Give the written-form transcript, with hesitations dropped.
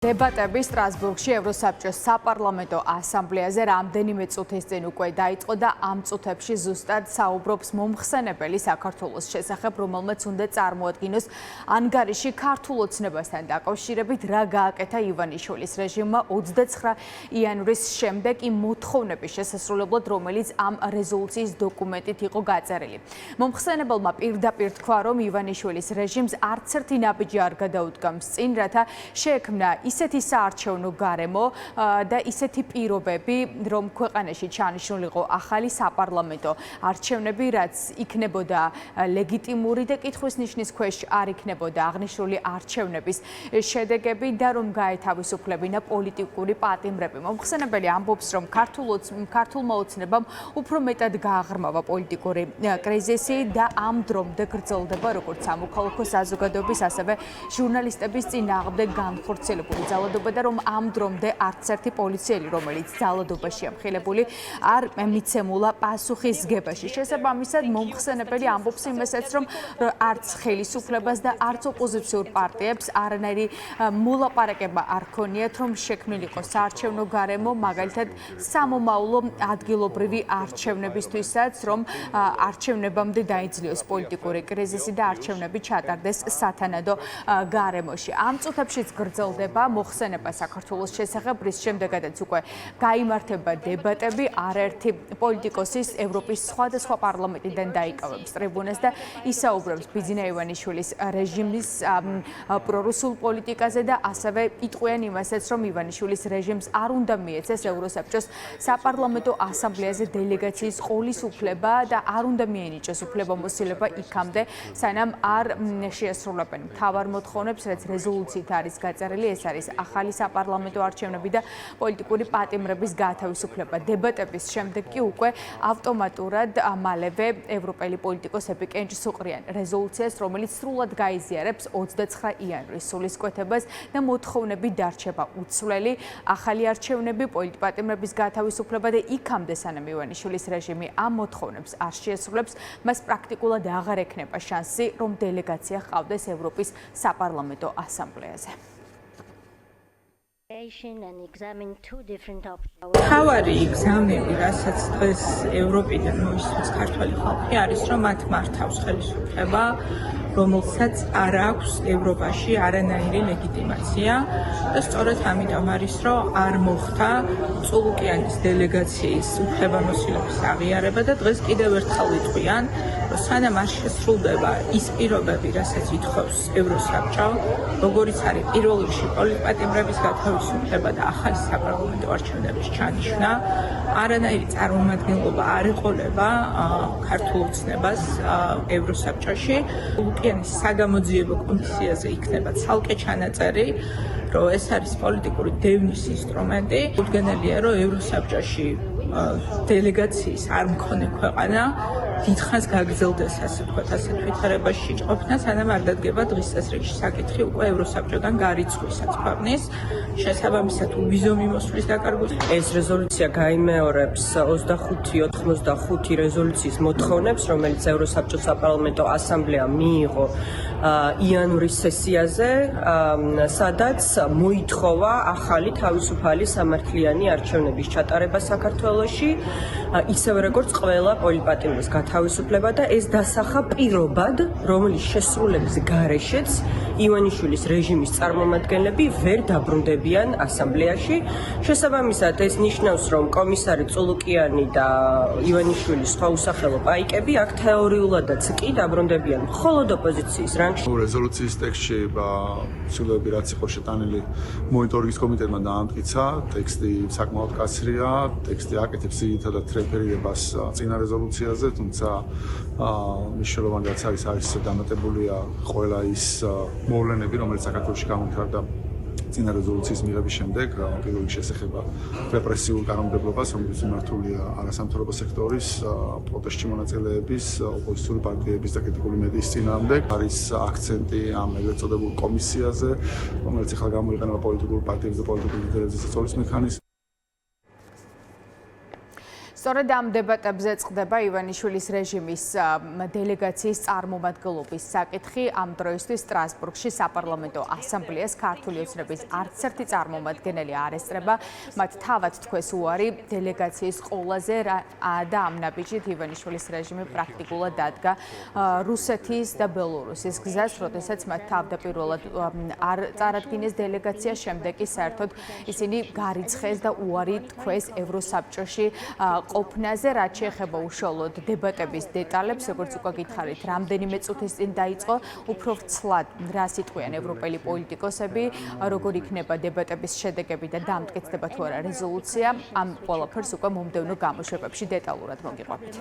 დებატები სტრასბურგში ევროსაბჭოს საპარლამენტო ასამბლეაზე რამდენიმე წუთის წინ უკვე დაიწყო და ამ წუთებში ზუსტად საუბრობს მომხსენებელი საქართველოს შესახებ, რომელმაც უნდა წარმოადგინოს ანგარიში ქართულ ოცნებასთან დაკავშირებით, რა გააკეთა ივანიშვილის რეჟიმმა 29 იანვრის შემდეგ იმ მოთხოვნების შესასრულებლად, რომელიც ამ რეზოლუციის დოკუმენტით იყო გაწერილი. მომხსენებელმა პირდაპირ თქვა, რომ ივანიშვილის რეჟიმს არც ერთი ნაბიჯი არ გადაუდგამს წინ, რათა შეექმნა ისეთი საარჩევნო გარემო და ისეთი პირობები, რომ ქვეყანაში ჩაანიშნულიყო ახალი საპარლამენტო არჩევნები, რაც იქნებოდა ლეგიტიმური და კითხვის ნიშნის ქვეშ არ იქნებოდა აღნიშნული არჩევნების შედეგები და რომ გაეთავისუფლებინა პოლიტიკური პატიმრები. მომხსენებელი ამბობს, რომ ქართულმა ოცნებამ უფრო მეტად გააღრმავა პოლიტიკური კრიზისი და ამ დრომდე გრძელდება როგორც სამოქალაქო საზოგადოების, ასევე ჟურნალისტების წინააღმდეგ განხორციელებული ძალადობა და რომ ამ დრომდე არც ერთი პოლიციელი, რომელიც ძალადობაშია მხილებული, არ მიცემულა პასუხისგებაში. შესაბამისად, მომხსენებელი ამბობს იმასაც, რომ არც ხელისუფლებას და არც ოპოზიციურ პარტიებს არანაირი მოლაპარაკება არ ქონიათ, რომ შექმნილიყო საარჩევნო გარემო, მაგალითად სამომავლო ადგილობრივი არჩევნებისთვისაც, რომ არჩევნებამდე დაიძლიოს პოლიტიკური კრიზისი და არჩევნები ჩატარდეს სათანადო გარემოში. ამ წუთებშიც გრძელდება მოხსენება საქართველოს შესახებ, რის შემდეგაც უკვე გაიმართება დებატები, არაერთი პოლიტიკოსის ევროპის სხვადასხვა პარლამენტიდან დაიკავებს ტრიბუნას და ისაუბრებს ბიძინა ივანიშვილის რეჟიმის პრორუსულ პოლიტიკაზე და ასევე იტყვიან იმასაც, რომ ივანიშვილის რეჟიმს არ უნდა მიეცეს ევროსაბჭოს საპარლამენტო ასამბლეაზე დელეგაციის ყოლის უფლება და არ უნდა მიენიჭოს უფლებამოსილება იქამდე, სანამ არ შეასრულებენ მთავარ მოთხოვნებს, რაც რეზოლუციით არის გაწერილი. ეს არის ახალი საპარლამენტო არჩევნები და პოლიტიკური პატიმრების გაათავისუფლება. დებატების შემდეგ კი უკვე ავტომატურად მალევე ევროპელი პოლიტიკოსები კენჭს უყრიან რეზოლუციას, რომელიც სრულად გაიზიარებს 29 იანვრის სულისკვეთებას და მოთხოვნები დარჩება უცვლელი, ახალი არჩევნები, პოლიტიკური პატიმრების გაათავისუფლება და იქამდე, სანამ ივანიშვილის რეჟიმი ამ მოთხოვნებს არ შეასრულებს, მას პრაქტიკულად აღარ ექნება შანსი, რომ დელეგაცია ჰყავდეს ევროპის საპარლამენტო ასამბლეაზე. თავარი ეგზამენი, რასაც დღეს ევროპიდან მოისურვებს ქართველი ხალხი, არის, რომ მათ მართავს ხელისუფლება, რომელსაც არ აქვს ევროპაში არანაირი ლეგიტიმაცია და სწორედ ამიტომ არის, რომ არ მოხდა წულუკიანის დელეგაციის უფლებამოსილების აღიარება და დღეს კიდევ ერთხელ ვიტყვიან, რომ სანამ არ შესრულდება ის პირობები, რასაც ითხოვს ევროსაბჭო, როგორიც არის პირველ რიგში პოლიტპატიმრების გათავისუფლება და ახალი საპარლამენტო არჩევნების ჩანიშვნა, არანაირი წარმომადგენლობა არ ეყოლება ქართულ ოცნებას ევროსაბჭოში. ულუკიანის საგამოძიებო კომისიაზე იქნება ცალკე ჩანაწერი, რომ ეს არის პოლიტიკური დევნის ინსტრუმენტი. უდგენელია, რომ ევროსაბჭოში დელეგაციის არ მქონე ქვეყანა დიდხანს გაგრძელდეს, ასე ვთქვათ, ასეთ ვითარებაში ყოფნა, სანამ არ დადგება დღის წესრიგში საკითხი უკვე ევროსაბჭოდან გარიცხვისაც ქვეყნის შესაბამისად ვიზო მიმოსვლის დაკარგვით. ეს რეზოლუცია გაიმეორებს 25-85 რეზოლუციის მოთხოვნებს, რომელიც ევროსაბჭოს საპარლამენტო ასამბლეამ მიიღო იანვრის სესიაზე, სადაც მოითხოვა ახალი თავისუფალი სამართლიანი არჩევნების ჩატარება საქართველოში, ისევე როგორც ყველა პოლიტპატიმრის გათავისუფლება და ეს დასახა პირობად, რომლის შესრულების გარეშეც ივანიშვილის რეჟიმის წარმომადგენლები ვერ დაბრუნდებიან ასამბლეაში. შესაბამისად, ეს ნიშნავს, რომ კომისარი წულუკიანი და ივანიშვილის სხვა უსახელო პაიკები აქ თეორიულადაც კი დაბრუნდებიან მხოლოდ ოპოზიციის რანგში. რეზოლუციის ტექსტში ცვლილებები რაც იყო შეტანილი მონიტორინგის კომიტეტმა დაამტკიცა, ტექსტი საკმაოდ კაცრია, ტექსტი აკეთებს ძირითადად რეფერირებას წინა რეზოლუციაზე, თუმცა მნიშვნელოვანი რაც არის დამატებულია ყველა ის მოვლენები, რომელიც საქართველოში გამოიხატა წინა რეზოლუციის მიღების შემდეგ, პირველ რიგში ესახება რეპრესიულ კანონმდებლობას, რომელიც მიმართულია არასამთავრობო სექტორის, პროტესტში მონაწილეების, ოპოზიციური პარტიების და კრიტიკული მედიის წინააღმდეგ. არის აქცენტი ამ ეგრეთ წოდებულ კომისიაზე, რომელიც ახლა გამოიყენება პოლიტიკურ პარტიებს და პოლიტიკურ ლიდერებს საწოლის მექანიზმად. სწორედ ამ დებატებზე წყდება ივანიშვილის რეჟიმის დელეგაციის წარმომადგენლობის საკითხი. ამ დროისთვის სტრასბურგში საპარლამენტო ასამბლეას ქართული ოცნების არც ერთი წარმომადგენელი არ ესწრება. მათ თავად თქვეს უარი დელეგაციის ყოლაზე და ამ ნაბიჯით ივანიშვილის რეჟიმი პრაქტიკულად დადგა რუსეთის და ბელორუსის გზას, როდესაც მათ თავდაპირველად არ წარადგინეს დელეგაცია, შემდეგ კი საერთოდ ისინი გარიცხეს და უარი თქვეს ევროსაბჭოში ყოფნაზე, რაც შეეხება უშუალოდ დებატების დეტალებს, როგორც უკვე გითხარით, რამდენიმე წუთის წინ დაიწყო, უფრო ვრცლად რას იტყვიან ევროპელი პოლიტიკოსები, როგორ იქნება დებატების შედეგები და დამტკიცდება თუ არა რეზოლუცია, ამ ყველაფერს უკვე მომდევნო გამოშვებებში დეტალურად მოგიყვებით.